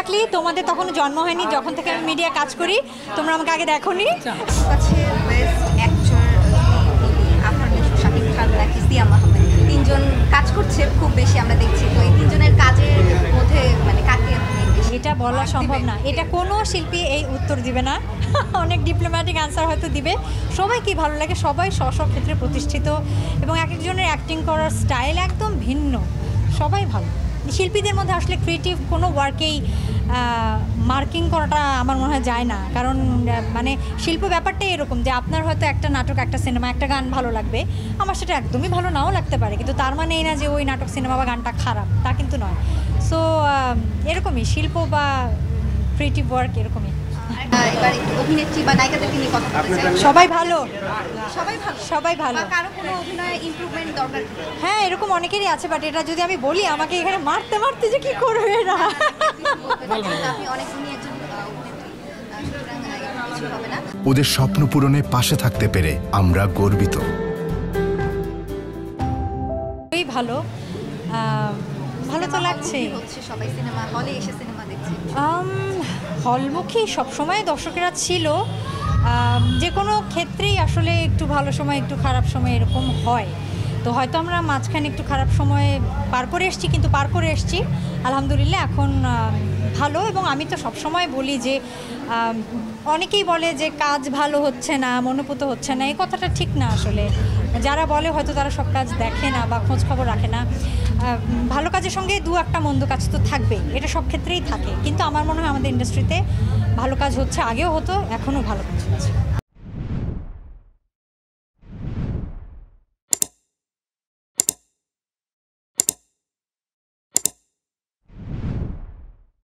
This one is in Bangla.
থাকলে তোমাদের তখন জন্ম হয়নি, যখন থেকে আমি মিডিয়া কাজ করি তোমরা আমাকে আগে দেখোনি। কাছে বেস্ট অ্যাক্টর আফরান শাকিব খান নাকি সিয়াম আহমেদ, তিনজন কাজ করছে খুব বেশি আমরা দেখছি। তো এই তিনজনের কাজের মধ্যে মানে কাকে এটা বলা সম্ভব না, এটা কোনো শিল্পী এই উত্তর দিবে না। অনেক ডিপ্লোম্যাটিক আনসার হয়তো দিবে। সবাই কি ভালো লাগে, সবাই স্ব ক্ষেত্রে প্রতিষ্ঠিত এবং এক একজনের অ্যাক্টিং করার স্টাইল একদম ভিন্ন, সবাই ভালো। শিল্পীদের মধ্যে আসলে ক্রিয়েটিভ কোনো ওয়ার্কেই মার্কিং করাটা আমার মনে হয় যায় না, কারণ মানে শিল্প ব্যাপারটাই এরকম যে আপনার হয়তো একটা নাটক, একটা সিনেমা, একটা গান ভালো লাগবে, আমার সেটা একদমই ভালো নাও লাগতে পারে, কিন্তু তার মানে এই না যে ওই নাটক, সিনেমা বা গানটা খারাপ, তা কিন্তু নয়। সো এরকমই শিল্প বা ক্রিয়েটিভ ওয়ার্ক এরকমই। এবার অভিনেত্রী বা নায়িকাদেরকে নিয়ে কথা বলতে চাই। সবাই ভালো, সবাই ভালো, সবাই ভালো। কারো কোনো অভিনয়ে ইমপ্রুভমেন্ট দরকার? হ্যাঁ, এরকম অনেকেরই আছে, বাট এটা যদি আমি বলি আমাকে এখানে মারতে মারতে যে কি করবে এরা। আপনি অনেক গুণী একজন অভিনেত্রী, সুতরাং কিছু হবে না। ওদের স্বপ্ন পূরণে পাশে থাকতে পেরে আমরা গর্বিত। খুবই ভালো, ভালো তো লাগছে। হচ্ছে সবাই সিনেমা হলে এসে সিনেমা দেখছে। হলমুখী সবসময় দর্শকেরা ছিল, যে কোনো ক্ষেত্রেই আসলে একটু ভালো সময় একটু খারাপ সময় এরকম হয়। তো হয়তো আমরা মাঝখানে একটু খারাপ সময় পার করে এসেছি, কিন্তু পার করে এসেছি আলহামদুলিল্লাহ, এখন ভালো। এবং আমি তো সবসময় বলি যে অনেকেই বলে যে কাজ ভালো হচ্ছে না, মনোপুত হচ্ছে না, এই কথাটা ঠিক না। আসলে যারা বলে হয়তো তারা সব কাজ দেখে না বা খোঁজ খবর রাখে না। ভালো কাজের সঙ্গে দু একটা মন্দ কাজ তো থাকবেই, এটা সব ক্ষেত্রেই থাকে, কিন্তু আমার মনে হয় আমাদের ইন্ডাস্ট্রিতে ভালো কাজ হচ্ছে, আগেও হতো, এখনও ভালো কাজ হচ্ছে।